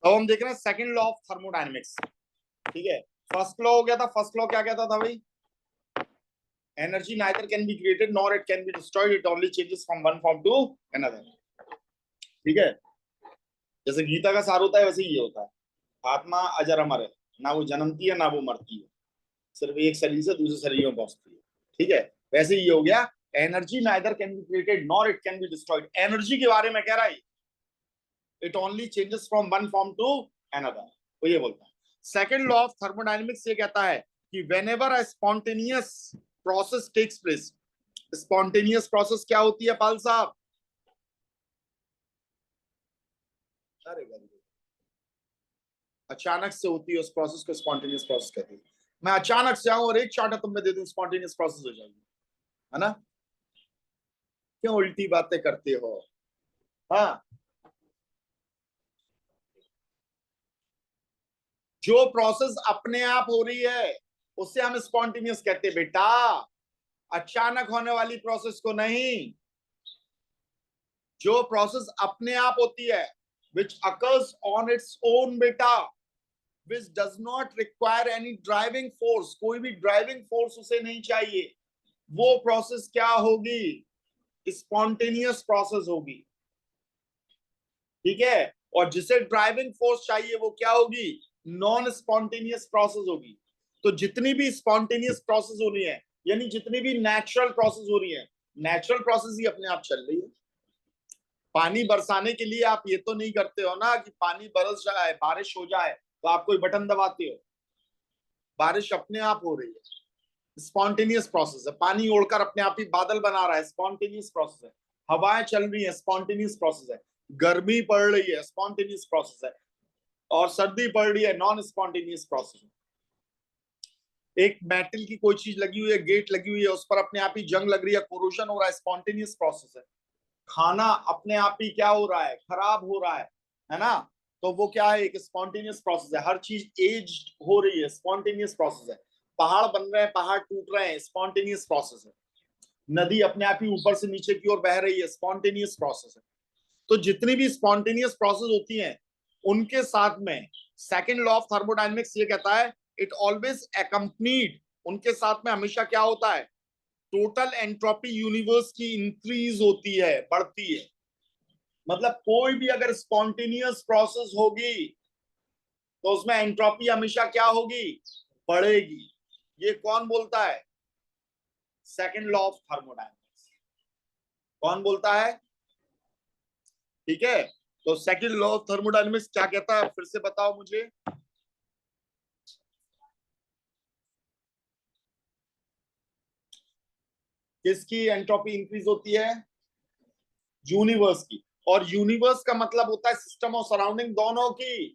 अब हम देख रहे हैं सेकंड लॉ ऑफ थर्मोडायनेमिक्स। ठीक है, फर्स्ट लॉ हो गया था। फर्स्ट लॉ क्या कहता था भाई? Energy neither can be created nor it can be destroyed, it only changes from one form to another. ठीक है, जैसे गीता का सार होता है वैसे ही ये होता है। आत्मा अजर अमर है, ना वो जन्मती है ना वो मरती है, सिर्फ एक शरीर से दूसरे शरीर में पहुंचती है। ठीक है, वैसे ही ये हो गया। Energy neither can be created nor it can be destroyed, energy के बारे में कह रहा है, it only changes from one form to another, वो ये बोलता है। सेकंड लॉ ऑफ थर्मोडायनेमिक्स ये कहता है कि whenever a spontaneous process takes place, spontaneous process क्या होती है पाल साहब? अरे वेरी गुड, अचानक से होती है उस प्रोसेस को स्पॉन्टेनियस प्रोसेस कहते हैं। मैं अचानक से आऊं और एक चार्ट तुम में दे दूं, स्पॉन्टेनियस प्रोसेस हो जाएगी, है ना? क्यों उल्टी बातें करते हो? हाँ, जो प्रोसेस अपने आप हो रही है उससे हम स्पॉन्टेनियस कहते हैं बेटा, अचानक होने वाली प्रोसेस को नहीं। जो प्रोसेस अपने आप होती है, which occurs on its own बेटा, which does not require any driving force, कोई भी ड्राइविंग फोर्स उसे नहीं चाहिए, वो प्रोसेस क्या होगी? स्पॉन्टेनियस प्रोसेस होगी। ठीक है, और जिसे ड्राइविंग फोर्स चाहिए वो क्या होगी? नॉन स्पॉन्टेनियस प्रोसेस होगी। तो जितनी भी स्पॉन्टेनियस प्रोसेस हो रही है, यानी जितनी भी नेचुरल प्रोसेस हो रही है, नेचुरल प्रोसेस ही अपने आप चल रही है। पानी बरसाने के लिए आप ये तो नहीं करते हो ना कि पानी बरस जाए, बारिश हो जाए तो आप कोई बटन दबाते हो। बारिश अपने आप हो रही है, स्पॉन्टेनियस प्रोसेस है। पानी ओढ़कर अपने आप ही बादल बना रहा है, स्पॉन्टेनियस प्रोसेस है। हवाएं चल रही है, स्पॉन्टेनियस प्रोसेस है। गर्मी पड़ रही है, स्पॉन्टेनियस प्रोसेस है। और सर्दी पड़ रही है, नॉन स्पॉन्टेनियस प्रोसेस है। एक मेटल की कोई चीज लगी हुई है, गेट लगी हुई है, उस पर अपने आप ही जंग लग रही है, कोरोजन हो रहा है, स्पॉन्टेनियस प्रोसेस है। खाना अपने आप ही क्या हो रहा है? खराब हो रहा है ना? तो वो क्या है? एक स्पॉन्टेनियस प्रोसेस है। हर चीज एज हो रही है, स्पॉन्टेनियस प्रोसेस है। पहाड़ बन रहे हैं, पहाड़ टूट रहे हैं, स्पॉन्टेनियस प्रोसेस है। नदी अपने आप ही ऊपर से नीचे की ओर बह रही है, स्पॉन्टेनियस प्रोसेस है। तो जितनी भी स्पॉन्टेनियस प्रोसेस होती हैं उनके साथ में सेकंड लॉ ऑफ थर्मोडायनेमिक्स ये कहता है, इट ऑलवेज एकम्पनीड, उनके साथ में हमेशा क्या होता है? टोटल एंट्रोपी यूनिवर्स की इंक्रीज होती है, बढ़ती है। मतलब कोई भी अगर स्पॉन्टेनियस प्रोसेस होगी तो उसमें एंट्रोपी हमेशा क्या होगी? बढ़ेगी। ये कौन बोलता है? Second law of thermodynamics. कौन बोलता है? ठीक है, तो सेकंड लॉ ऑफ थर्मोडायनेमिक्स क्या कहता है, फिर से बताओ मुझे। किसकी एंट्रोपी इंक्रीज होती है? यूनिवर्स की। और यूनिवर्स का मतलब होता है सिस्टम और सराउंडिंग दोनों की।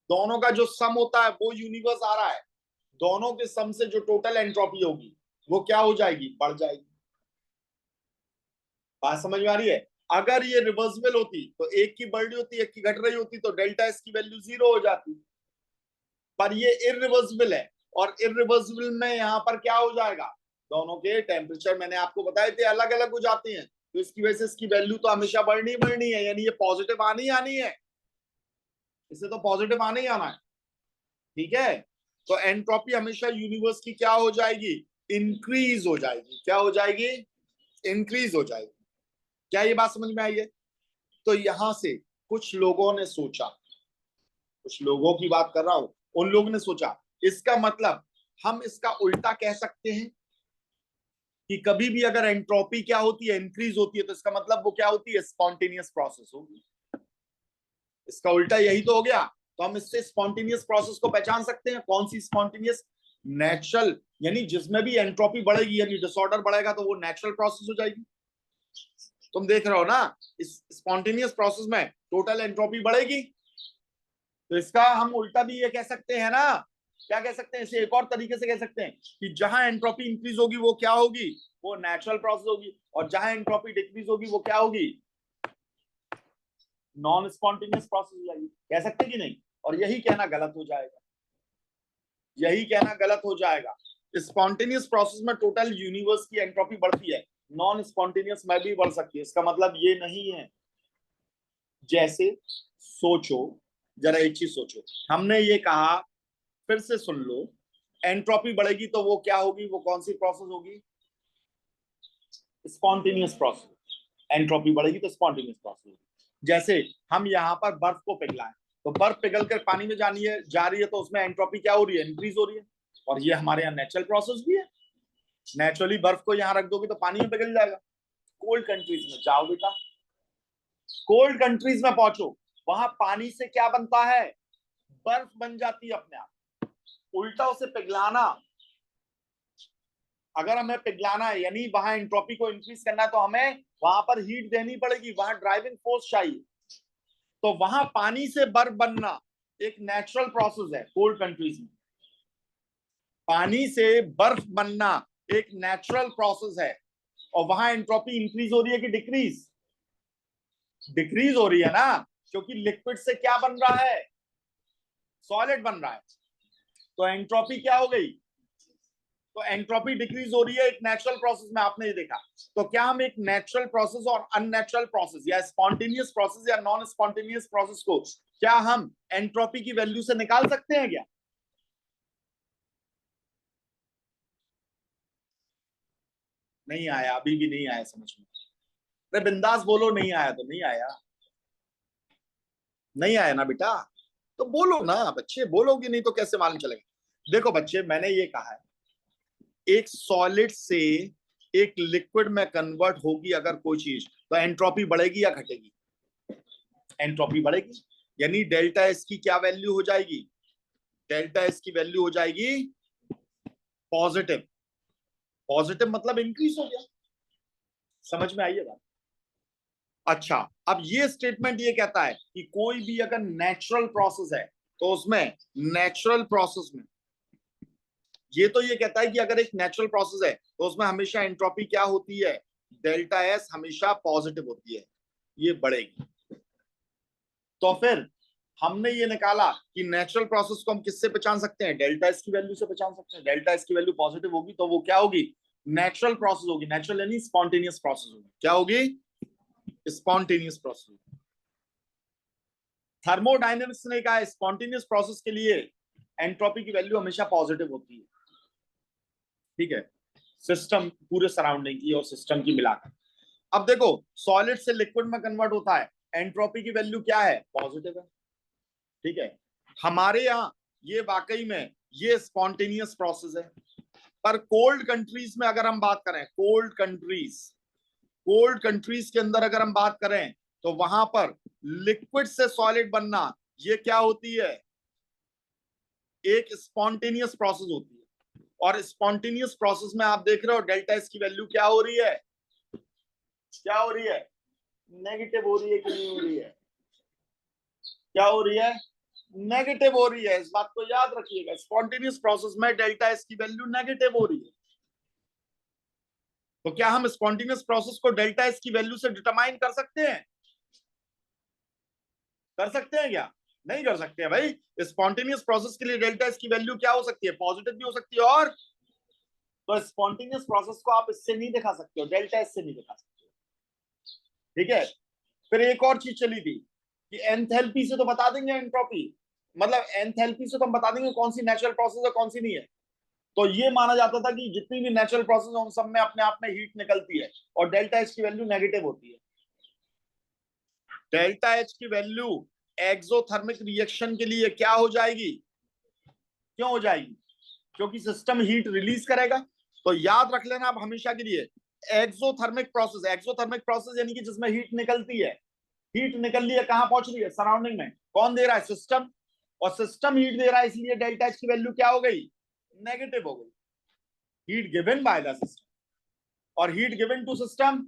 दोनों का जो सम होता है वो यूनिवर्स आ रहा है। दोनों के सम से जो टोटल एंट्रोपी होगी वो क्या हो जाएगी? बढ़ जाएगी। बात समझ में आ रही है? अगर ये रिवर्सिबल होती तो एक की बढ़ रही होती, एक की घट रही होती, तो डेल्टा एस की वैल्यू 0 हो जाती। पर ये इरिवर्सिबल है, और इरिवर्सिबल में यहां पर क्या हो जाएगा? दोनों के टेम्परेचर मैंने आपको बताए थे अलग अलग हो जाते हैं, तो इसकी वजह से इसकी वैल्यू तो हमेशा बढ़नी बढ़नी है, यानी ये पॉजिटिव आनी आनी है। इसे तो पॉजिटिव आना ही आना है। ठीक है, तो एंट्रोपी हमेशा यूनिवर्स की क्या हो जाएगी? इंक्रीज हो जाएगी। क्या हो जाएगी? इंक्रीज हो जाएगी। क्या ये बात समझ में आई है? तो यहां से कुछ लोगों ने सोचा, कुछ लोगों की बात कर रहा हूं, उन लोगों ने सोचा इसका मतलब हम इसका उल्टा कह सकते हैं कि कभी भी अगर एंट्रोपी क्या होती है? इंक्रीज होती है, तो इसका मतलब वो क्या होती है? स्पॉन्टेनियस प्रोसेस होगी। इसका उल्टा यही तो हो गया। तो हम इससे स्पॉन्टेनियस प्रोसेस को पहचान सकते हैं। कौन सी स्पॉन्टेनियस? नेचुरल, यानी जिसमें भी एंट्रोपी बढ़ेगी यानी डिसऑर्डर बढ़ेगा तो वो नेचुरल प्रोसेस हो जाएगी। तुम देख रहे हो ना, इस स्पॉन्टेनियस प्रोसेस में टोटल एंट्रोपी बढ़ेगी। तो इसका हम उल्टा भी ये कह सकते हैं ना, क्या कह सकते हैं? इसे एक और तरीके से कह सकते हैं कि जहां एंट्रोपी इंक्रीज होगी वो क्या होगी? वो नेचुरल प्रोसेस होगी, और जहां एंट्रोपी डिक्रीज होगी वो क्या होगी? नॉन स्पॉन्टेनियस प्रोसेस हो जाएगी। कह सकते कि नहीं? और यही कहना गलत हो जाएगा, यही कहना गलत हो जाएगा। स्पॉन्टेनियस प्रोसेस में टोटल यूनिवर्स की एंट्रोपी बढ़ती है, नॉन स्पॉन्टेनियस में भी बढ़ सकती है। इसका मतलब ये नहीं है जैसे सोचो, जरा एक चीज सोचो, हमने ये कहा, फिर से सुन लो, एंट्रोपी बढ़ेगी तो वो क्या होगी, वो कौन सी प्रोसेस होगी, स्पॉन्टेनियस प्रोसेस। एंट्रोपी बढ़ेगी तो स्पॉन्टेनियस प्रोसेस होगी। जैसे हम यहाँ पर बर्फ को पिघलाएं, तो बर्फ पिघल कर पानी में जा रही है तो उसमें एंट्रोपी क्या हो रही है, इंक्रीज हो रही है। और ये हमारे यहाँ नेचुरल प्रोसेस भी है। नेचुरली बर्फ को यहाँ रख दोगे तो पानी में पिघल जाएगा। कोल्ड कंट्रीज में जाओ बेटा, कोल्ड कंट्रीज में पहुंचो, वहां पानी से क्या बनता है, बर्फ बन जाती है अपने आप। उल्टा उसे पिघलाना, अगर हमें पिघलाना है यानी वहां एंट्रोपी को इंक्रीज करना है तो हमें वहां पर हीट देनी पड़ेगी, वहां ड्राइविंग फोर्स चाहिए। तो वहां पानी से बर्फ बनना एक नेचुरल प्रोसेस है कोल्ड कंट्रीज में। पानी से बर्फ बनना एक नेचुरल प्रोसेस है। और वहां एंट्रोपी इंक्रीज हो रही है कि डिक्रीज, डिक्रीज हो रही है ना, क्योंकि लिक्विड से क्या बन रहा है, सॉलिड बन रहा है। तो एंट्रोपी क्या हो गई, तो एंट्रोपी डिक्रीज हो रही है एक नेचुरल प्रोसेस में, आपने ये देखा। तो क्या हम एक नेचुरल प्रोसेस और अननेचुरल प्रोसेस या स्पॉन्टेनियस प्रोसेस या नॉन स्पॉन्टेनियस प्रोसेस को क्या हम एंट्रोपी की वैल्यू से निकाल सकते हैं क्या? नहीं आया, अभी भी नहीं आया समझ में। अरे बिंदास बोलो, नहीं आया तो नहीं आया, नहीं आया ना बेटा, तो बोलो ना बच्चे, बोलोगे नहीं तो कैसे मालूम चलेगा। देखो बच्चे, मैंने ये कहा है, एक सॉलिड से एक लिक्विड में कन्वर्ट होगी अगर कोई चीज, तो एंट्रोपी बढ़ेगी या घटेगी, एंट्रोपी बढ़ेगी। यानी डेल्टा एस की क्या वैल्यू हो जाएगी, डेल्टा एस की वैल्यू हो जाएगी पॉजिटिव। पॉजिटिव मतलब इंक्रीज हो गया। समझ में आई है बात? अच्छा, अब ये स्टेटमेंट ये कहता है कि कोई भी अगर नेचुरल प्रोसेस है तो उसमें, नेचुरल प्रोसेस में ये तो ये कहता है कि अगर एक नेचुरल प्रोसेस है तो उसमें हमेशा एंट्रोपी क्या होती है, डेल्टा एस हमेशा पॉजिटिव होती है, ये बढ़ेगी। तो फिर हमने ये निकाला कि नेचुरल प्रोसेस को हम किससे पहचान सकते हैं, डेल्टा एस की वैल्यू से पहचान सकते हैं। डेल्टा एस की वैल्यू पॉजिटिव होगी तो वो क्या होगी, नेचुरल प्रोसेस होगी। नेचुरल यानी स्पॉन्टेनियस प्रोसेस होगी। क्या होगी, स्पॉन्टेनियस प्रोसेस। थर्मोडायनेमिक्स ने कहा स्पॉन्टेनियस प्रोसेस के लिए एंट्रोपी की वैल्यू हमेशा पॉजिटिव होती है। ठीक है, सिस्टम पूरे सराउंडिंग की और सिस्टम की मिलाकर। अब देखो, सॉलिड से लिक्विड में कन्वर्ट होता है, एंट्रोपी की वैल्यू क्या है, पॉजिटिव है। ठीक है, हमारे यहाँ ये वाकई में ये स्पॉन्टेनियस प्रोसेस है। पर कोल्ड कंट्रीज में अगर हम बात करें, कोल्ड कंट्रीज, कोल्ड कंट्रीज के अंदर अगर हम बात करें तो वहां पर लिक्विड से सॉलिड बनना ये क्या होती है, एक स्पॉन्टेनियस प्रोसेस होती है। और स्पॉन्टेनियस प्रोसेस में आप देख रहे हो डेल्टा एस की वैल्यू क्या हो रही है, क्या हो रही है, नेगेटिव हो रही है कि नहीं हो रही है, क्या हो रही है, नेगेटिव हो रही है। इस बात को याद रखिएगा, स्पॉन्टेनियस प्रोसेस में डेल्टा एस की वैल्यू नेगेटिव हो रही है। तो क्या हम स्पॉन्टेनियस प्रोसेस को डेल्टा एस की वैल्यू से डिटरमाइन कर सकते हैं, कर सकते हैं क्या, नहीं कर सकते हैं भाई। स्पॉन्टेनियस प्रोसेस के लिए डेल्टा एस की वैल्यू क्या हो सकती है, पॉजिटिव भी हो सकती है। और तो स्पॉन्टेनियस प्रोसेस को आप इससे नहीं दिखा सकते हो, डेल्टा एस से नहीं दिखा सकते हो। ठीक है, फिर एक और चीज चली थी कि एंथैल्पी से तो बता देंगे एंट्रोपी, मतलब एंथैल्पी से तो हम बता देंगे कौन सी नेचुरल प्रोसेस है कौन सी नहीं है। तो ये माना जाता था कि जितनी भी नेचुरल प्रोसेस है उन सब में अपने आप में हीट निकलती है और डेल्टा एच की वैल्यू नेगेटिव होती है। डेल्टा एच की वैल्यू एक्सोथर्मिक रिएक्शन के लिए क्या हो जाएगी, क्यों हो जाएगी, क्योंकि सिस्टम हीट रिलीज करेगा। तो याद रख लेना आप हमेशा के लिए, एक्सोथर्मिक प्रोसेस, एक्सोथर्मिक प्रोसेस यानी कि जिसमें हीट निकलती है, हीट निकल रही है, कहां पहुंच रही है, सराउंडिंग में। कौन दे रहा है, सिस्टम। और सिस्टम हीट दे रहा है, इसलिए डेल्टा एच की वैल्यू क्या हो गई, नेगेटिव हो गई। Heat given by the system, और heat given to system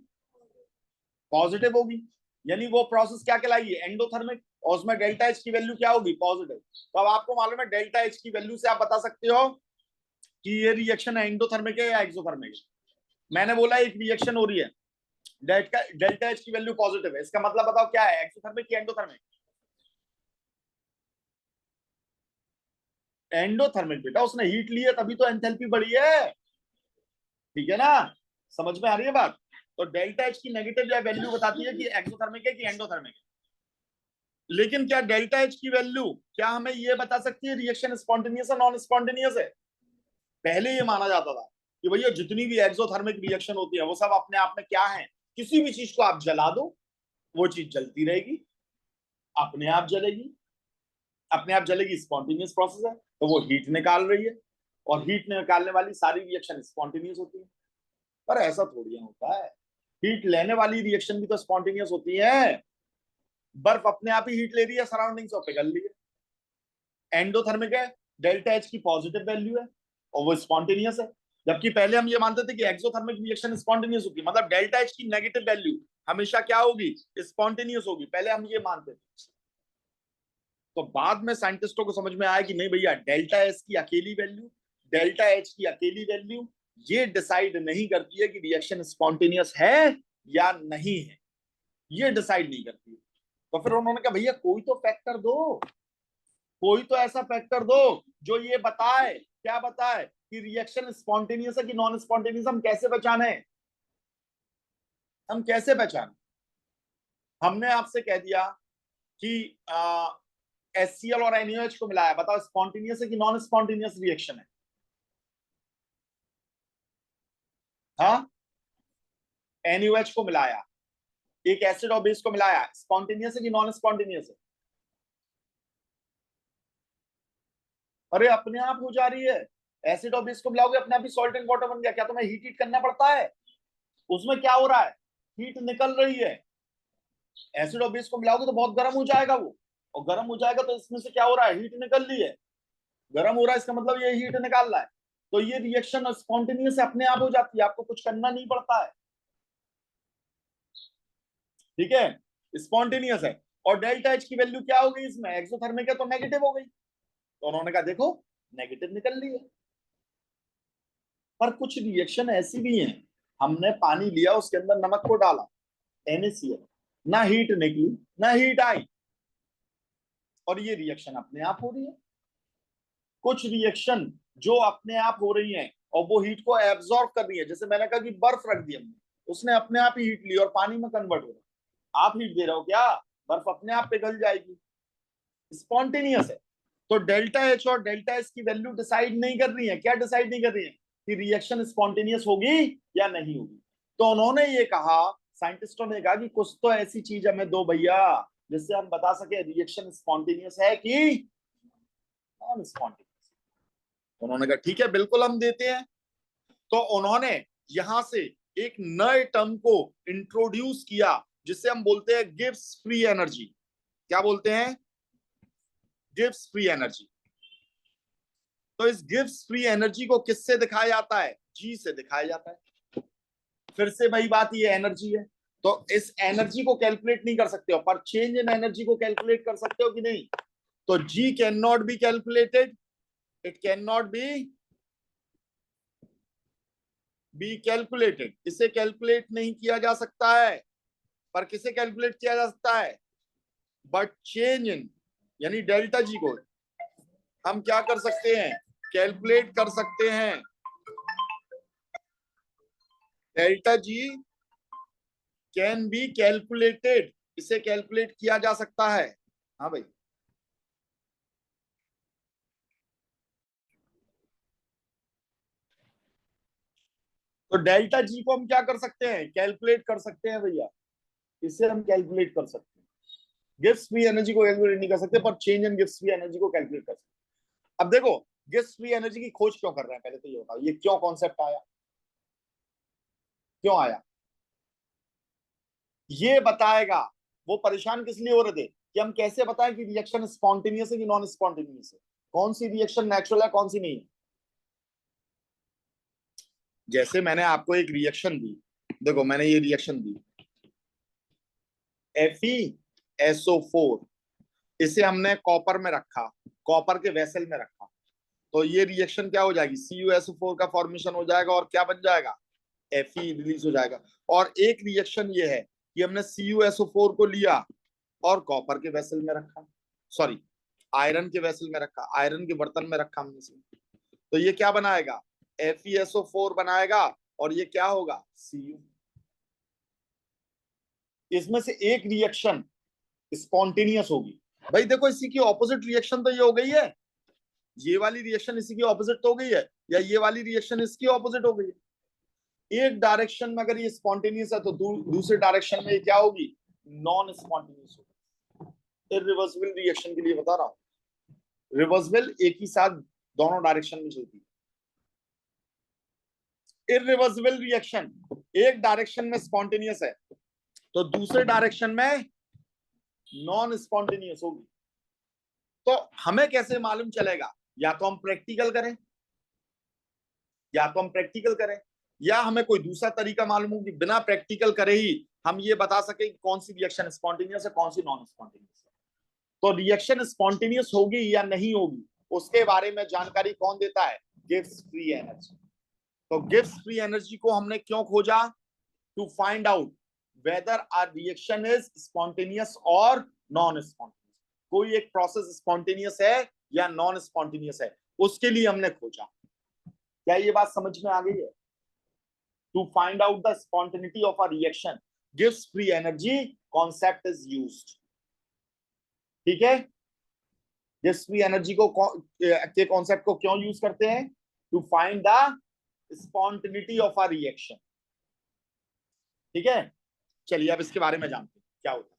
positive होगी, यानी वो प्रोसेस क्या कहलाएगी, एंडोथर्मिक। और उसमें डेल्टा एच की वैल्यू क्या होगी, पॉजिटिव। तो अब आपको मालूम है डेल्टा एच की वैल्यू से आप बता सकते हो कि ये रिएक्शन एंडोथर्मिक है या एक्सोथर्मिक है। मैंने बोला एक रिएक्शन हो रही है, डेल्टा एच की वैल्यू पॉजिटिव है, इसका मतलब बताओ क्या है, एक्सोथर्मिक या एंडोथर्मिक, एंडोथर्मिक। बेटा उसने हीट ली है तभी तो एंथैल्पी बढ़ी है। ठीक है ना, समझ में आ रही है बात। तो डेल्टा एच की नेगेटिव या वैल्यू बताती है कि एक्सोथर्मिक है कि एंडोथर्मिक है। लेकिन क्या डेल्टा एच की वैल्यू क्या हमें ये बता सकती है रिएक्शन स्पॉन्टेनियस है नॉन स्पॉन्टेनियस है? पहले ये माना जाता था कि भैया जितनी भी एक्सोथर्मिक रिएक्शन होती है वो सब अपने आप में क्या है, किसी भी चीज को आप जला दो वो चीज जलती रहेगी, अपने आप जलेगी, अपने आप जलेगी, स्पॉन्टेनियस प्रोसेस है, तो वो हीट निकाल रही है और हीट निकालने वाली सारी रिएक्शन स्पॉन्टेनियस होती है। पर ऐसा थोड़ी होता है, हीट लेने वाली रिएक्शन भी तो स्पॉन्टेनियस होती है। बर्फ अपने आप ही हीट ले रही है सराउंडिंग से, पिघल रही है, एंडोथर्मिक है, डेल्टा एच की पॉजिटिव वैल्यू है और वो स्पॉन्टेनियस है। जबकि पहले हम ये मानते थे कि एक्सोथर्मिक रिएक्शन स्पॉन्टेनियस होगी, मतलब डेल्टा एच की नेगेटिव वैल्यू हमेशा क्या होगी, स्पॉन्टेनियस होगी, पहले हम ये मानते थे। तो बाद में साइंटिस्टों को समझ में आया कि नहीं भैया, डेल्टा एच की अकेली वैल्यू, डेल्टा एच की अकेली वैल्यू ये डिसाइड नहीं करती है कि रिएक्शन स्पॉन्टेनियस है या नहीं है, ये डिसाइड नहीं करती है। तो फिर उन्होंने कहा भैया कोई तो फैक्टर दो, कोई तो ऐसा फैक्टर दो जो ये बताए, क्या बताए कि रिएक्शन स्पॉन्टेनियस है कि नॉन स्पॉन्टेनियस। हम कैसे पहचाने, हम कैसे पहचाने? हमने आपसे कह दिया कि HCl और NaOH को मिलाया, बताओ स्पॉन्टेनियस है कि नॉन स्पॉन्टेनियस रिएक्शन है? हाँ, NaOH को मिलाया, एक एसिड और बेस को मिलाया, स्पॉन्टेनियस है कि नॉन स्पॉन्टेनियस है? अरे अपने आप हो जा रही है, एसिड और बेस को मिलाओगे अपने आप ही सॉल्ट एंड वाटर बन गया। क्या तुम्हें हीट हीट करना पड़ता है? उसमें क्या हो रहा है, हीट निकल रही है। एसिड और बेस को मिलाओगे तो बहुत गर्म हो जाएगा वो, और गर्म हो जाएगा तो इसमें से क्या हो रहा है, हीट निकल रही है, गर्म हो रहा है, इसका मतलब ये हीट निकाल रहा है। तो ये रिएक्शन स्पॉन्टेनियस अपने आप हो जाती है, आपको कुछ करना नहीं पड़ता है, ठीक है, स्पॉन्टेनियस है। और डेल्टा एच की वैल्यू क्या हो गई इसमें, एक्सोथर्मिक है तो नेगेटिव हो गई, तो उन्होंने कहा देखो नेगेटिव निकल रही है। पर कुछ रिएक्शन ऐसी भी हैं, हमने पानी लिया उसके अंदर नमक को डाला, NaCl, ना हीट निकली ना हीट आई, और ये रिएक्शन अपने आप हो रही है। कुछ रिएक्शन जो अपने आप हो रही हैं और वो हीट को एब्जॉर्ब कर रही है, जैसे मैंने कहा कि बर्फ रख दी हमने, उसने अपने आप ही हीट ली और पानी में कन्वर्ट हो रहा है। आप हीट दे रहे हो क्या, बर्फ अपने आप पिघल जाएगी, स्पॉन्टेनियस है। तो डेल्टा एच और डेल्टा एस की वैल्यू डिसाइड नहीं कर रही है, क्या डिसाइड नहीं कर रही है कि रिएक्शन स्पॉन्टेनियस होगी या नहीं होगी। तो उन्होंने ये कहा, साइंटिस्टों ने कहा कि कुछ तो ऐसी चीज हमें दो भैया जिससे हम बता सके रिएक्शन स्पॉन्टेनियस है कि नॉन स्पॉन्टेनियस। उन्होंने कहा ठीक है बिल्कुल हम देते हैं। तो उन्होंने यहां से एक नए टर्म को इंट्रोड्यूस किया जिसे हम बोलते हैं गिब्स फ्री एनर्जी। क्या बोलते हैं, गिब्स फ्री एनर्जी। तो इस गिब्स फ्री एनर्जी को किससे दिखाया जाता है, जी से दिखाया जाता है। फिर से वही बात, ये एनर्जी है, तो इस एनर्जी को कैलकुलेट नहीं कर सकते हो, पर चेंज इन एनर्जी को कैलकुलेट कर सकते हो कि नहीं? तो G can not be calculated, it can not be calculated, इसे कैलकुलेट नहीं किया जा सकता है। पर किसे कैलकुलेट किया जा सकता है, बट चेंज इन, यानी डेल्टा जी को हम क्या कर सकते हैं, कैलकुलेट कर सकते हैं। Delta G can be calculated, इसे कैलकुलेट किया जा सकता है। हाँ भाई, तो डेल्टा जी को हम क्या कर सकते हैं, कैलकुलेट कर सकते हैं भैया, इसे हम कैलकुलेट कर सकते हैं। गिब्स फ्री एनर्जी को कैलकुलेट नहीं कर सकते, पर चेंज इन गिब्स फ्री एनर्जी को कैलकुलेट कर सकते हैं। अब देखो गिब्स फ्री एनर्जी की खोज क्यों कर रहे हैं, पहले तो ये बताओ ये क्यों कॉन्सेप्ट आया, क्यों आया, ये बताएगा। वो परेशान किस लिए हो रहे थे कि हम कैसे बताएं कि रिएक्शन स्पॉन्टेनियस है कि नॉन स्पॉन्टेनियस है, कौन सी रिएक्शन नेचुरल है कौन सी नहीं है। जैसे मैंने आपको एक रिएक्शन दी, देखो मैंने ये रिएक्शन दी FeSO4, इसे हमने कॉपर में रखा, कॉपर के वेसल में रखा, तो ये रिएक्शन क्या हो जाएगी, CuSO4 का फॉर्मेशन हो जाएगा और क्या बन जाएगा, Fe रिलीज हो जाएगा। और एक रिएक्शन ये है कि हमने CuSO4 को लिया और कॉपर के वेसल में रखा, सॉरी आयरन के वेसल में रखा, आयरन के बर्तन में रखा हमने से, तो ये क्या बनाएगा, FeSO4 बनाएगा और ये क्या होगा, Cu। इसमें से एक रिएक्शन स्पॉन्टेनियस होगी। भाई देखो इसी की ऑपोजिट रिएक्शन तो ये हो गई है, ये वाली रिएक्शन इसी की ऑपोजिट तो हो गई है, या ये वाली रिएक्शन इसकी ऑपोजिट हो गई है। एक डायरेक्शन में अगर ये स्पॉन्टेनियस है तो दूसरे डायरेक्शन में ये क्या होगी, नॉन स्पॉन्टेनियस होगी। इरिवर्सिबल रिएक्शन के लिए बता रहा हूं, रिवर्सिबल एक ही साथ दोनों डायरेक्शन में चलती है। इरिवर्सिबल रिएक्शन एक डायरेक्शन में स्पॉन्टेनियस है तो दूसरे डायरेक्शन में नॉन स्पॉन्टेनियस होगी। तो हमें कैसे मालूम चलेगा, या तो हम प्रैक्टिकल करें, या तो हम प्रैक्टिकल करें, या हमें कोई दूसरा तरीका मालूम हो कि बिना प्रैक्टिकल करे ही हम ये बता सके कि कौन सी रिएक्शन स्पॉन्टेनियस है, कौन सी नॉन स्पॉन्टेनियस है। तो रिएक्शन स्पॉन्टेनियस होगी या नहीं होगी उसके बारे में जानकारी कौन देता है, गिब्स फ्री एनर्जी। तो गिब्स फ्री एनर्जी को हमने क्यों खोजा, to find out whether a reaction is spontaneous और नॉन स्पॉन्टेनियस, कोई एक प्रोसेस स्पॉन्टेनियस है या नॉन स्पॉन्टेनियस है, उसके लिए हमने खोजा। क्या ये बात समझ में आ गई है? To find out the spontaneity of a reaction, गिव्स free energy concept is used. ठीक है, गिव्स फ्री एनर्जी को के कॉन्सेप्ट को क्यों यूज करते हैं, to find the spontaneity of a reaction. ठीक है, चलिए अब इसके बारे में जानते हैं क्या होता है।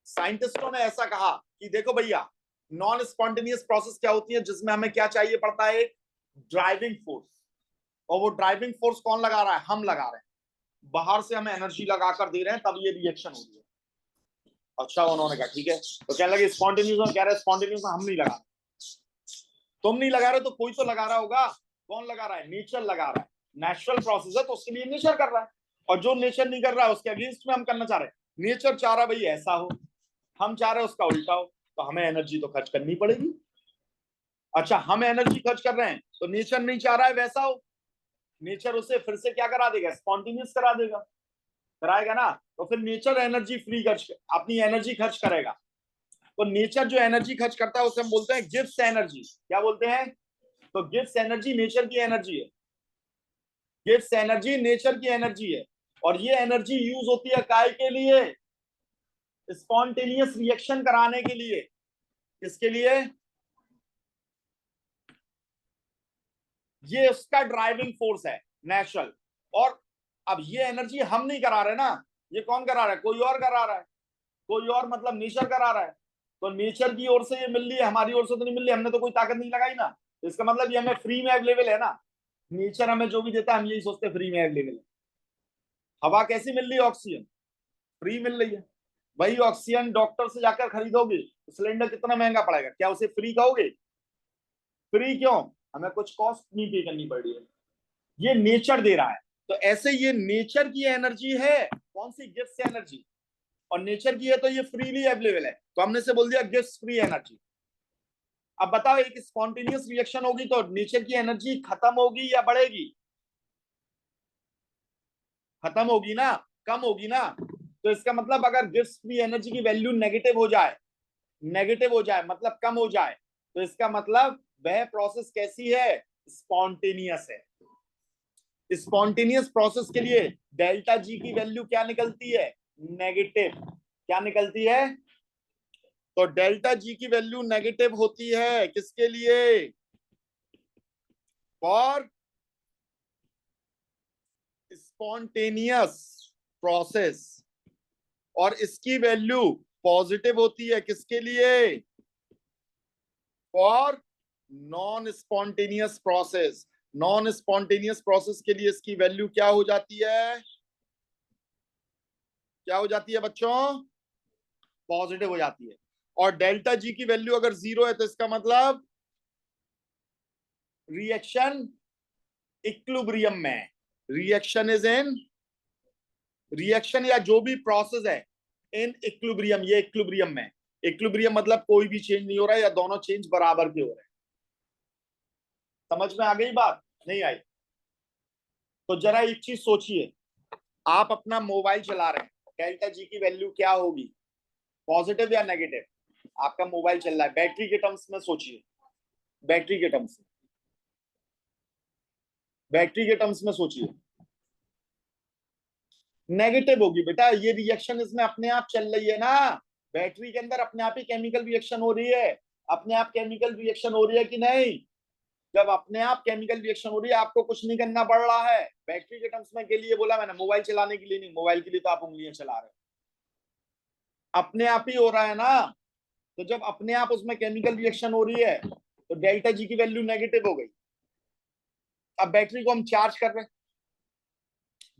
साइंटिस्टों ने ऐसा कहा कि देखो भैया, नॉन स्पॉन्टेनियस प्रोसेस क्या होती है, जिसमें हमें क्या चाहिए पड़ता है, ड्राइविंग फोर्स। और वो ड्राइविंग फोर्स कौन लगा रहा है, हम लगा रहे हैं, बाहर से हमें एनर्जी लगाकर दे रहे हैं तब ये रिएक्शन हो रही है। अच्छा, उन्होंने कहा ठीक है, तो कहने लगे स्पॉन्टेनियस, कह रहे स्पॉन्टेनियस हम नहीं लगा रहे। तुम नहीं लगा रहे तो कोई तो लगा रहा होगा, कौन लगा रहा है, नेचर लगा रहा है। नेचुरल प्रोसेस है तो उसके लिए नेचर कर रहा है, और जो नेचर नहीं कर रहा है उसके अगेंस्ट में हम करना चाह रहे हैं। नेचर चाह रहा है भाई ऐसा हो, हम चाह रहे हैं उसका उल्टा हो, तो हमें एनर्जी तो खर्च करनी पड़ेगी। अच्छा, हम एनर्जी खर्च कर रहे हैं तो नेचर नहीं चाह रहा है वैसा हो, नेचर उसे फिर से क्या करा देगा, स्पॉन्टेनियस करा देगा, कराएगा ना। तो फिर नेचर एनर्जी फ्री खर्च, अपनी एनर्जी खर्च करेगा। तो नेचर जो एनर्जी खर्च करता है उसे हम बोलते हैं गिव्स एनर्जी। क्या बोलते हैं, तो गिव्स एनर्जी नेचर की एनर्जी है, गिव्स एनर्जी नेचर की एनर्जी है। और ये एनर्जी यूज होती है काय के लिए, स्पॉन्टेनियस रिएक्शन कराने के लिए। किसके लिए, ये उसका ड्राइविंग फोर्स है, नेचुरल। और अब ये एनर्जी हम नहीं करा रहे ना, ये कौन करा रहा है, कोई और करा रहा है, कोई और मतलब नेचर करा रहा है। तो नेचर की ओर से ये मिल रही है, हमारी ओर से तो नहीं मिल रही, हमने तो कोई ताकत नहीं लगाई ना। तो इसका मतलब ये हमें फ्री में अवेलेबल है ना, नेचर हमें जो भी देता है हम यही सोचते हैं फ्री में अवेलेबल है। हवा कैसी मिल रही है, ऑक्सीजन फ्री मिल रही है। वही ऑक्सीजन डॉक्टर से जाकर खरीदोगे तो सिलेंडर कितना महंगा पड़ेगा, क्या उसे फ्री कहोगे, फ्री क्यों, हमें कुछ कॉस्ट नहीं पे करनी पड़ रही है, ये नेचर दे रहा है। तो ऐसे ये नेचर की एनर्जी है, कौन सी, गिफ्ट एनर्जी, और नेचर की है तो ये फ्रीली अवेलेबल है, तो हमने से बोल दिया गिफ्ट फ्री एनर्जी। अब बताओ, एक स्पॉन्टेनियस रिएक्शन होगी तो नेचर की एनर्जी खत्म होगी या बढ़ेगी, खत्म होगी ना, कम होगी ना। तो इसका मतलब अगर गिफ्ट फ्री एनर्जी की वैल्यू नेगेटिव हो जाए, नेगेटिव हो जाए मतलब कम हो जाए, तो इसका मतलब वह प्रोसेस कैसी है, स्पॉन्टेनियस है। स्पॉन्टेनियस प्रोसेस के लिए डेल्टा जी की वैल्यू क्या निकलती है, नेगेटिव। क्या निकलती है, तो डेल्टा जी की वैल्यू नेगेटिव होती है, किसके लिए, फॉर स्पॉन्टेनियस प्रोसेस। और इसकी वैल्यू पॉजिटिव होती है, किसके लिए, for non spontaneous process. Non spontaneous process के लिए इसकी वैल्यू क्या हो जाती है, क्या हो जाती है बच्चों, पॉजिटिव हो जाती है। और डेल्टा जी की वैल्यू अगर 0 है तो इसका मतलब रिएक्शन इक्विलिब्रियम में, रिएक्शन इज इन, रिएक्शन या जो भी प्रोसेस है इन इक्विलिब्रियम, ये इक्विलिब्रियम में। इक्विलिब्रियम मतलब कोई भी चेंज नहीं हो रहा है या दोनों चेंज बराबर के हो रहे हैं। समझ में आ गई बात, नहीं आई? तो जरा एक चीज सोचिए, आप अपना मोबाइल चला रहे हैं, डेल्टा जी की वैल्यू क्या होगी, पॉजिटिव या नेगेटिव, आपका मोबाइल चल रहा है, बैटरी के टर्म्स में सोचिए, बैटरी के टर्म्स में, बैटरी के टर्म्स में सोचिए, नेगेटिव होगी बेटा, ये रिएक्शन इसमें अपने आप चल रही है ना, बैटरी के अंदर अपने आप ही केमिकल रिएक्शन हो रही है, अपने आप केमिकल रिएक्शन हो रही है कि नहीं? जब अपने आप केमिकल रिएक्शन हो रही है, आपको कुछ नहीं करना पड़ रहा है। बैटरी के टर्म्स में के लिए बोला मैंने, मोबाइल चलाने के लिए नहीं, मोबाइल के लिए तो आप उंगलियां चला रहे हो, अपने आप ही हो रहा है ना। तो जब अपने आप उसमें केमिकल रिएक्शन हो रही है तो डेल्टा जी की वैल्यू नेगेटिव हो गई। अब बैटरी को हम चार्ज कर रहे हैं,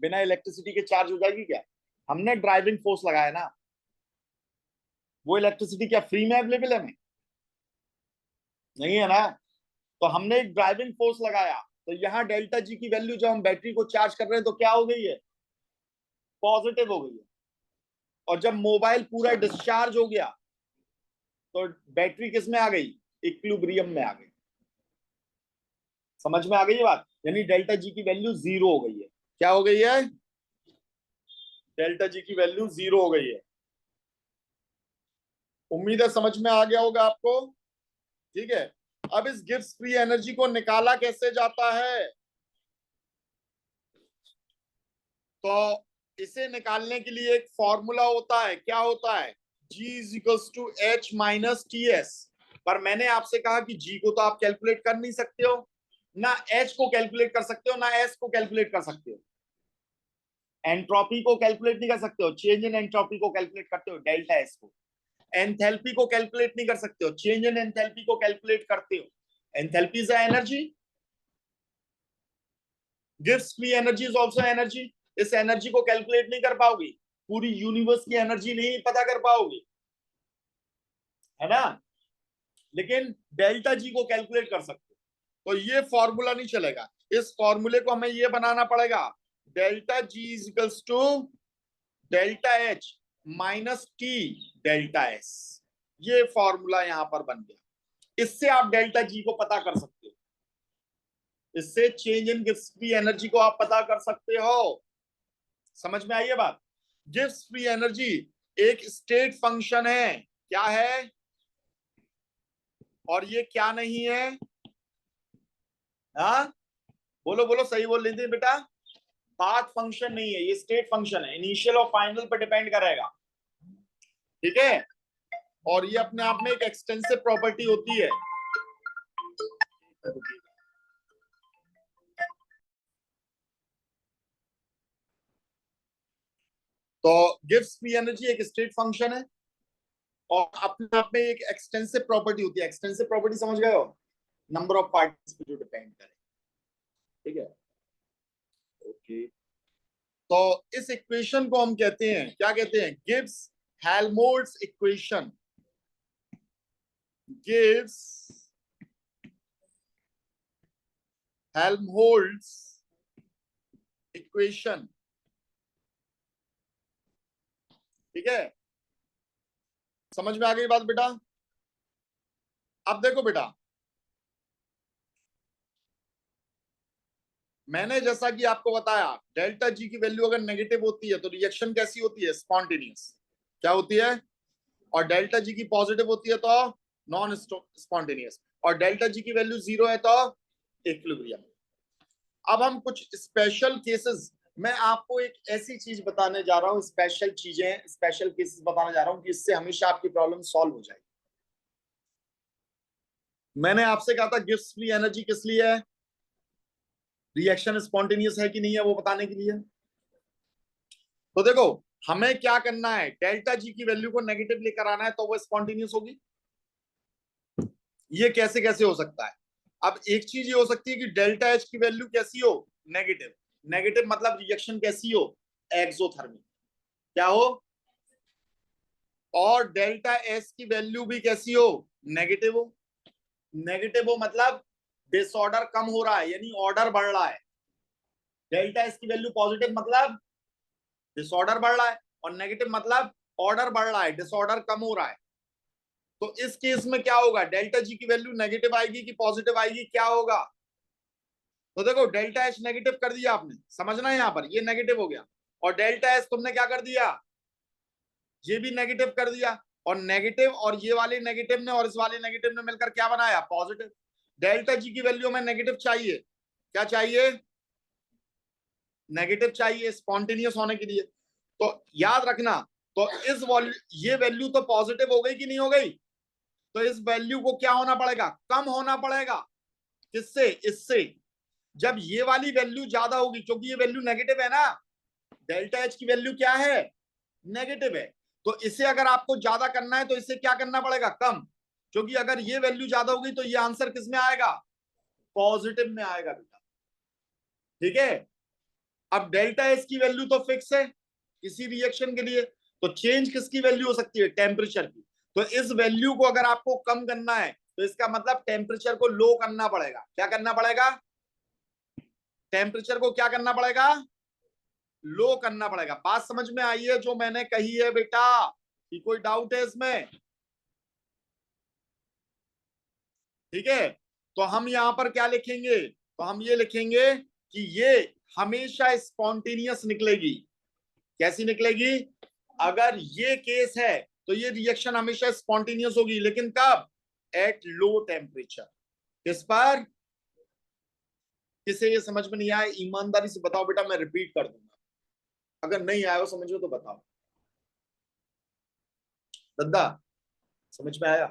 बिना इलेक्ट्रिसिटी के चार्ज हो जाएगी क्या? हमने ड्राइविंग फोर्स लगाया ना, वो इलेक्ट्रिसिटी क्या फ्री में अवेलेबल है? नहीं है ना। तो हमने एक ड्राइविंग फोर्स लगाया, तो यहाँ डेल्टा जी की वैल्यू जब हम बैटरी को चार्ज कर रहे हैं तो क्या हो गई है? पॉजिटिव हो गई है। और जब मोबाइल पूरा डिस्चार्ज हो गया तो बैटरी किस में आ गई? इक्विलिब्रियम में आ गई। समझ में आ गई ये बात? यानी डेल्टा जी की वैल्यू जीरो हो गई है। क्या हो गई है? डेल्टा जी की वैल्यू जीरो हो गई है। उम्मीद है समझ में आ गया होगा आपको। ठीक है, अब इस गिब्स फ्री एनर्जी को निकाला कैसे जाता है? तो इसे निकालने के लिए एक फॉर्मूला होता है। क्या होता है? G is equals to H minus T S. पर मैंने आपसे कहा कि G को तो आप कैलकुलेट कर नहीं सकते हो, ना H को कैलकुलेट कर सकते हो, ना S को कैलकुलेट कर सकते हो। एंट्रोपी को कैलकुलेट नहीं कर सकते हो, चेंज इन एंट्रोपी को कैलकुलेट करते हो, डेल्टा एस को। एंथैल्पी को कैलकुलेट नहीं कर सकते हो, चेंज इन एंथैल्पी को कैलकुलेट करते हो। Enthalpy is energy, gives free energy is also energy. इस एनर्जी को कैलकुलेट नहीं कर पाओगे, पूरी यूनिवर्स की एनर्जी नहीं पता कर पाओगे, है ना। लेकिन डेल्टा जी को कैलकुलेट कर सकते हो। तो ये फॉर्मूला नहीं चलेगा, इस फॉर्मूले को हमें ये बनाना पड़ेगा, delta G is equals to delta H minus T delta S. ये फॉर्मूला यहां पर बन गया। इससे आप डेल्टा जी को पता कर सकते हो, इससे change in gives free energy को आप पता कर सकते हो। समझ में आई ये बात? गिव्स फ्री एनर्जी एक स्टेट फंक्शन है। क्या है? और ये क्या नहीं है? हाँ, बोलो बोलो, सही बोल लेते बेटा। पाथ फंक्शन नहीं है, ये स्टेट फंक्शन है, इनिशियल और फाइनल पर डिपेंड करेगा। ठीक है, और ये अपने आप में एक एक्सटेंसिव प्रॉपर्टी होती है। तो गिव्स फ्री एनर्जी एक स्टेट फंक्शन है और अपने आप में एक एक्सटेंसिव प्रॉपर्टी होती है। एक्सटेंसिव प्रॉपर्टी समझ गए हो? नंबर ऑफ पार्टिकल्स पे जो डिपेंड करे। ठीक है, ओके। तो इस इक्वेशन को हम कहते हैं, क्या कहते हैं? Gibbs Helmholtz equation. Gibbs Helmholtz equation. ठीक है, समझ में आ गई बात बेटा? अब देखो बेटा, मैंने जैसा कि आपको बताया, डेल्टा जी की वैल्यू अगर नेगेटिव होती है तो रिएक्शन कैसी होती है? स्पॉन्टेनियस। क्या होती है? और डेल्टा जी की पॉजिटिव होती है तो नॉन स्पॉन्टेनियस। और डेल्टा जी की वैल्यू जीरो है तो इक्विलिब्रियम। अब हम कुछ स्पेशल केसेस, मैं आपको एक ऐसी चीज बताने जा रहा हूं, स्पेशल चीजें, स्पेशल केसेस बताने जा रहा हूं कि इससे हमेशा आपकी प्रॉब्लम सॉल्व हो जाएगी। मैंने आपसे कहा था गिव्स फ्री एनर्जी किस लिए है? रिएक्शन स्पॉन्टेनियस है कि नहीं है वो बताने के लिए। तो देखो, हमें क्या करना है, डेल्टा जी की वैल्यू को नेगेटिव लेकर आना है तो वो स्पॉन्टेनियस होगी। ये कैसे कैसे हो सकता है? अब एक चीज ये हो सकती है कि डेल्टा एच की वैल्यू कैसी हो? नेगेटिव। नेगेटिव मतलब रिएक्शन कैसी हो? एक्सोथर्मिक। क्या हो? और डेल्टा एस की वैल्यू भी कैसी हो? नेगेटिव हो। नेगेटिव हो मतलब डिसऑर्डर कम हो रहा है, यानी ऑर्डर बढ़ रहा है। डेल्टा एस की वैल्यू पॉजिटिव मतलब डिसऑर्डर बढ़ रहा है, और नेगेटिव मतलब ऑर्डर बढ़ रहा है, डिसऑर्डर कम हो रहा है। तो इस केस में क्या होगा? डेल्टा जी की वैल्यू नेगेटिव आएगी कि पॉजिटिव आएगी? क्या होगा? तो देखो, डेल्टा एच नेगेटिव कर दिया आपने, समझना है, यहां पर ये नेगेटिव हो गया। और डेल्टा एच तुमने क्या कर दिया? ये भी नेगेटिव कर दिया। और नेगेटिव और ये वाले नेगेटिव ने और इस वाले नेगेटिव ने मिलकर क्या बनाया? पॉजिटिव। डेल्टा जी की वैल्यू में नेगेटिव चाहिए। क्या चाहिए? नेगेटिव चाहिए स्पॉन्टेनियस होने के लिए। तो याद रखना, तो ये वैल्यू तो पॉजिटिव हो गई कि नहीं हो गई? तो इस वैल्यू को क्या होना पड़ेगा? कम होना पड़ेगा। किससे? इससे। जब ये वाली वैल्यू ज्यादा होगी, क्योंकि ये वैल्यू नेगेटिव है ना, डेल्टा एच की वैल्यू क्या है? नेगेटिव है। तो इसे अगर आपको ज्यादा करना है तो इसे क्या करना पड़ेगा? कम। क्योंकि अगर ये वैल्यू ज्यादा होगी तो ये आंसर किस में आएगा? पॉजिटिव में आएगा बेटा। ठीक है। अब डेल्टा एच की वैल्यू तो फिक्स है किसी रिएक्शन के लिए, तो चेंज किसकी वैल्यू हो सकती है? टेम्परेचर की। तो इस वैल्यू को अगर आपको कम करना है तो इसका मतलब टेम्परेचर को लो करना पड़ेगा। क्या करना पड़ेगा? टेम्परेचर को क्या करना पड़ेगा? लो करना पड़ेगा। बात समझ में आई है जो मैंने कही है बेटा? कि कोई डाउट है इसमें? ठीक है। तो हम यहां पर क्या लिखेंगे? तो हम ये लिखेंगे कि ये हमेशा स्पॉन्टेनियस निकलेगी। कैसी निकलेगी? अगर ये केस है तो ये रिएक्शन हमेशा स्पॉन्टेनियस होगी, लेकिन कब? At low temperature. किस पर? किसे ये समझ में नहीं आया ईमानदारी से बताओ बेटा, मैं रिपीट कर दूंगा। अगर नहीं आया हो समझ में तो बताओ। दद्दा, समझ में आया?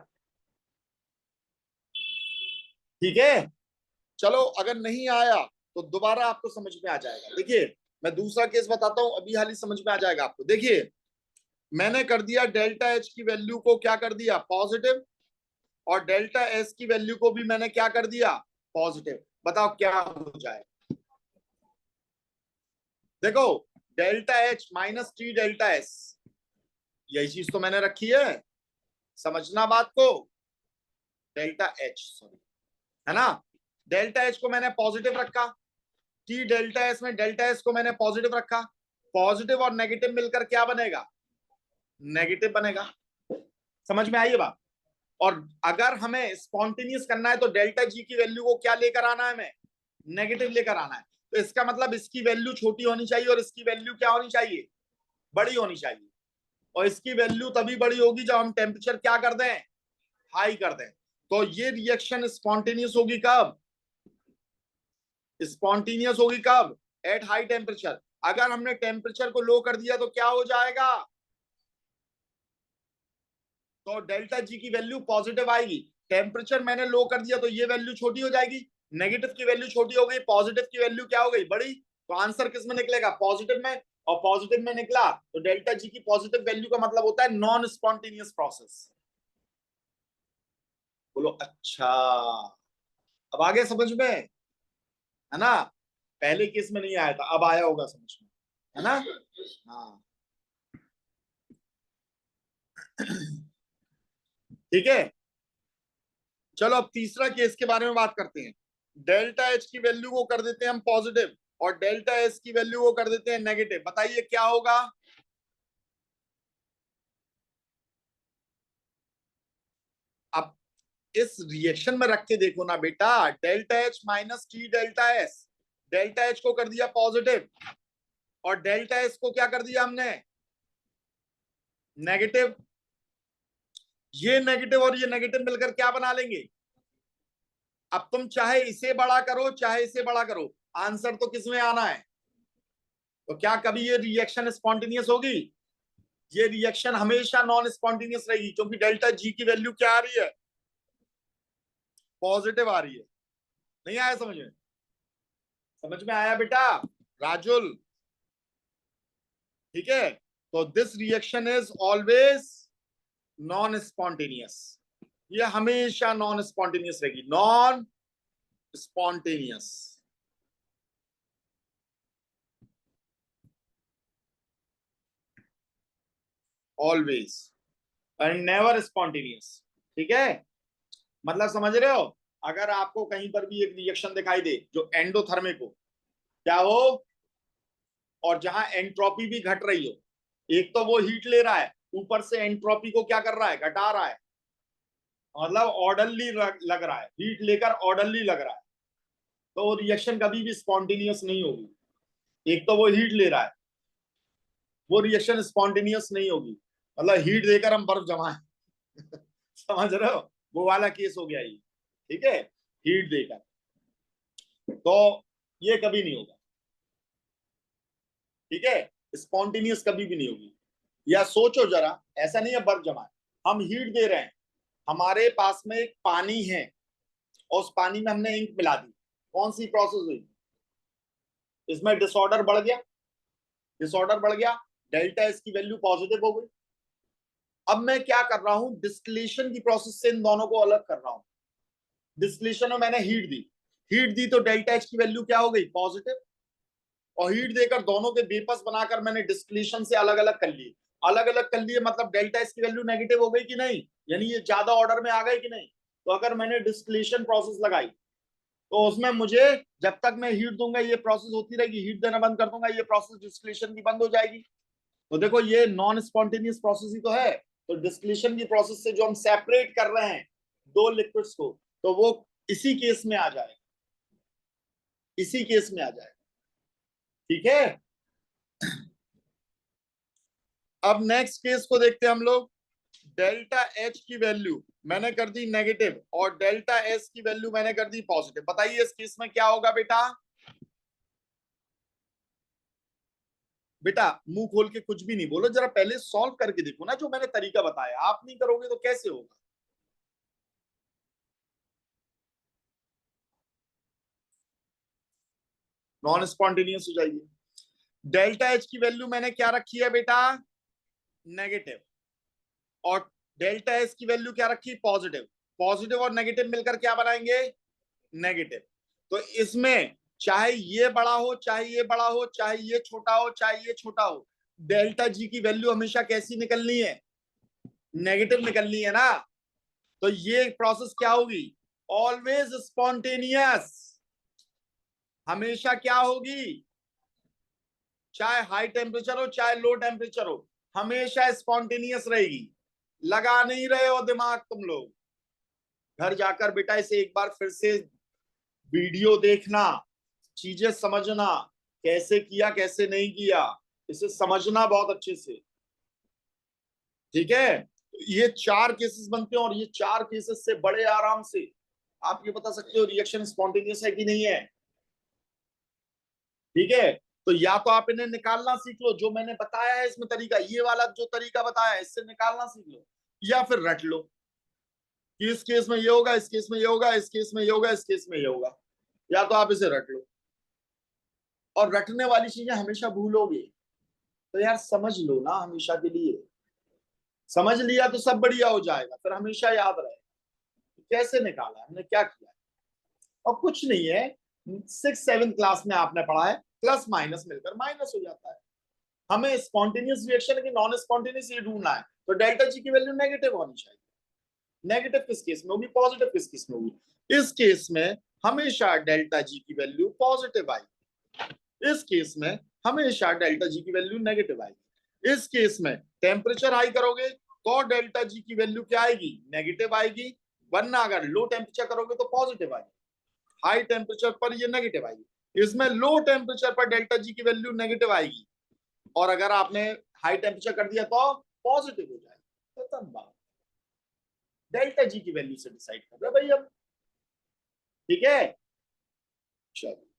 ठीक है। चलो, अगर नहीं आया तो दोबारा आपको समझ में आ जाएगा। देखिए, मैं दूसरा केस बताता हूं, अभी हाल ही समझ में आ जाएगा आपको। देखिए, मैंने कर दिया डेल्टा एच की वैल्यू को क्या कर दिया? पॉजिटिव। और डेल्टा एस की वैल्यू को भी मैंने क्या कर दिया? पॉजिटिव। बताओ क्या हो जाए? देखो, delta H minus T delta S, यही चीज तो मैंने रखी है, समझना बात को। डेल्टा एच, सॉरी, है ना? डेल्टा एच को मैंने पॉजिटिव रखा, टी डेल्टा एस में डेल्टा एस को मैंने पॉजिटिव रखा। पॉजिटिव और नेगेटिव मिलकर क्या बनेगा? नेगेटिव बनेगा। समझ में आई ये बात? और अगर हमें स्पॉन्टेनियस करना है तो डेल्टा जी की वैल्यू को क्या लेकर आना है? हमें नेगेटिव लेकर आना है। तो इसका मतलब इसकी वैल्यू छोटी होनी चाहिए और इसकी वैल्यू क्या होनी चाहिए? बड़ी होनी चाहिए। और इसकी वैल्यू तभी बड़ी होगी जब हम टेम्परेचर क्या कर दें? हाई कर दें। तो ये रिएक्शन स्पॉन्टेनियस होगी कब? स्पॉन्टेनियस होगी कब? At high temperature. अगर हमने टेम्परेचर को लो कर दिया तो क्या हो जाएगा? तो डेल्टा जी की वैल्यू पॉजिटिव आएगी। टेम्परेचर मैंने लो कर दिया तो ये वैल्यू छोटी हो जाएगी, नेगेटिव की वैल्यू छोटी हो गई, पॉजिटिव की वैल्यू क्या हो गई? बड़ी। तो आंसर किस में निकलेगा? पॉजिटिव में। और पॉजिटिव में निकला तो डेल्टा जी की पॉजिटिव वैल्यू का मतलब होता है नॉन स्पॉन्टेनियस प्रोसेस। बोलो अच्छा। अब आगे समझ में, है ना? पहले केस में नहीं आया था, अब आया होगा समझ में, है ना? हाँ। ठीक है। चलो, अब तीसरा केस के बारे में बात करते हैं। डेल्टा एच की वैल्यू को कर देते हैं हम पॉजिटिव और डेल्टा एस की वैल्यू को कर देते हैं नेगेटिव। बताइए क्या होगा? अब इस रिएक्शन में रख के देखो ना बेटा, delta H minus T delta S, delta H को कर दिया पॉजिटिव और डेल्टा एस को क्या कर दिया हमने? नेगेटिव। ये नेगेटिव और ये नेगेटिव मिलकर क्या बना लेंगे? अब तुम चाहे इसे बड़ा करो चाहे इसे बड़ा करो, आंसर तो किस में आना है? तो क्या कभी ये रिएक्शन स्पॉन्टेनियस होगी? ये रिएक्शन हमेशा नॉन स्पॉन्टेनियस रहेगी, क्योंकि डेल्टा जी की वैल्यू क्या आ रही है? पॉजिटिव आ रही है। नहीं आया समझ में? समझ में आया बेटा? राजुल, ठीक है। तो this reaction is always non spontaneous. ये हमेशा नॉन स्पॉन्टेनियस रहेगी, non spontaneous. Always and never spontaneous. ठीक है। मतलब समझ रहे हो? अगर आपको कहीं पर भी एक रिएक्शन दिखाई दे जो एंडोथर्मिक हो, क्या हो, और जहां एंट्रोपी भी घट रही हो, एक तो वो हीट ले रहा है, ऊपर से एंट्रोपी को क्या कर रहा है? घटा रहा है। मतलब ऑर्डरली लग रहा है, हीट लेकर ऑर्डरली लग रहा है, तो वो रिएक्शन कभी भी स्पॉन्टेनियस नहीं होगी। एक तो वो हीट ले रहा है, वो रिएक्शन स्पॉन्टेनियस नहीं होगी। मतलब हीट देकर हम बर्फ जमाए समझ रहे हो? वो वाला केस हो गया ये। ठीक है। हीट देकर, तो ये कभी नहीं होगा। ठीक है। स्पॉन्टेनियस कभी भी नहीं होगी। या सोचो जरा, ऐसा नहीं है बर्फ जमा है, हम हीट दे रहे हैं, हमारे पास में एक पानी है और उस पानी में हमने इंक मिला दी, कौन सी प्रोसेस हुई? इसमें डिसऑर्डर बढ़ गया, डिसऑर्डर बढ़ गया, डेल्टा एस की वैल्यू पॉजिटिव हो गई। अब मैं क्या कर रहा हूं, डिस्टिलेशन की प्रोसेस से इन दोनों को अलग कर रहा हूं। डिस्टिलेशन में मैंने हीट दी, हीट दी तो डेल्टा एच की वैल्यू क्या हो गई? पॉजिटिव। और हीट देकर दोनों के वेपर्स बनाकर मैंने डिस्टिलेशन से अलग अलग कर लिए, अलग अलग कर लिए, मतलब डेल्टा एच की वैल्यू नेगेटिव हो गई कि नहीं? यानी ये ज्यादा ऑर्डर में आ गए कि नहीं? तो अगर मैंने डिस्टिलेशन प्रोसेस लगाई तो उसमें मुझे, जब तक मैं हीट दूंगा ये प्रोसेस होती रहेगी, हीट देना बंद कर दूंगा ये प्रोसेस डिस्टिलेशन की बंद हो जाएगी। तो देखो ये नॉन स्पॉन्टेनियस प्रोसेस ही तो है। तो डिस्टिलेशन की प्रोसेस से जो हम सेपरेट कर रहे हैं दो लिक्विड्स को, तो वो इसी केस में आ जाएगा, इसी केस में आ जाएगा। ठीक है, अब नेक्स्ट केस को देखते हैं हम लोग। डेल्टा एच की वैल्यू मैंने कर दी नेगेटिव और डेल्टा एस की वैल्यू मैंने कर दी पॉजिटिव। बताइए इस केस में क्या होगा बेटा? बेटा मुंह खोल के कुछ भी नहीं बोलो, जरा पहले सॉल्व करके देखो ना, जो मैंने तरीका बताया। आप नहीं करोगे तो कैसे होगा? नॉन स्पॉन्टेनियस हो जाएगी। डेल्टा एच की वैल्यू मैंने क्या रखी है बेटा? नेगेटिव। और डेल्टा एस की वैल्यू क्या रखी? पॉजिटिव। पॉजिटिव और नेगेटिव मिलकर क्या बनाएंगे? नेगेटिव। तो इसमें चाहे ये बड़ा हो, चाहे ये बड़ा हो, चाहे ये छोटा हो, चाहे ये छोटा हो, डेल्टा जी की वैल्यू हमेशा कैसी निकलनी है? नेगेटिव निकलनी है ना। तो ये प्रोसेस क्या होगी? Always spontaneous. हमेशा क्या होगी? चाहे हाई टेम्परेचर हो चाहे लो टेम्परेचर हो, हमेशा स्पॉन्टेनियस रहेगी। लगा नहीं रहे हो दिमाग तुम लोग? घर जाकर बेटा इसे एक बार फिर से वीडियो देखना, चीजें समझना, कैसे किया कैसे नहीं किया, इसे समझना बहुत अच्छे से। ठीक है, ये चार केसेस बनते हैं और ये चार केसेस से बड़े आराम से आप ये बता सकते हो रिएक्शन स्पॉन्टेनियस है कि नहीं है। ठीक है, तो या तो आप इन्हें निकालना सीख लो, जो मैंने बताया है इसमें तरीका, ये वाला जो तरीका बताया है इससे निकालना सीख लो, या फिर रट लो कि इस केस में ये होगा, इस केस में ये होगा, इस केस में ये होगा, इस केस में ये होगा। या तो आप इसे रट लो। और रटने वाली चीजें हमेशा भूलोगे, तो यार समझ लो ना हमेशा के लिए। समझ लिया तो सब बढ़िया हो जाएगा, फिर हमेशा याद रहेगा। कैसे निकाला, हमने क्या किया? और कुछ नहीं है, 6th 7th क्लास में आपने पढ़ा है, प्लस माइनस मिलकर माइनस हो जाता है। हमें स्पॉन्टेनियस रिएक्शन की नॉन स्पॉन्टेनियस ये ढूंढना है, तो डेल्टा जी की वैल्यू नेगेटिव होनी चाहिए। नेगेटिव किस केस में होगी? पॉजिटिव किस केस में होगी? इस केस में हमेशा डेल्टा जी की वैल्यू पॉजिटिव आएगी, इस केस में हमेशा डेल्टा जी की वैल्यू नेगेटिव आएगी। इस केस में टेम्परेचर हाई करोगे तो डेल्टा जी की वैल्यू क्या आएगी? नेगेटिव आएगी, वरना अगर लो टेम्परेचर करोगे तो पॉजिटिव आएगी। हाई टेम्परेचर पर ये नेगेटिव आएगी, इसमें लो टेम्परेचर पर डेल्टा जी की वैल्यू नेगेटिव आएगी, और अगर आपने हाई टेम्परेचर कर दिया तो पॉजिटिव हो जाएगी। खत्म बात, डेल्टा जी की वैल्यू से डिसाइड कर रहे भाई हम। ठीक है, चलो।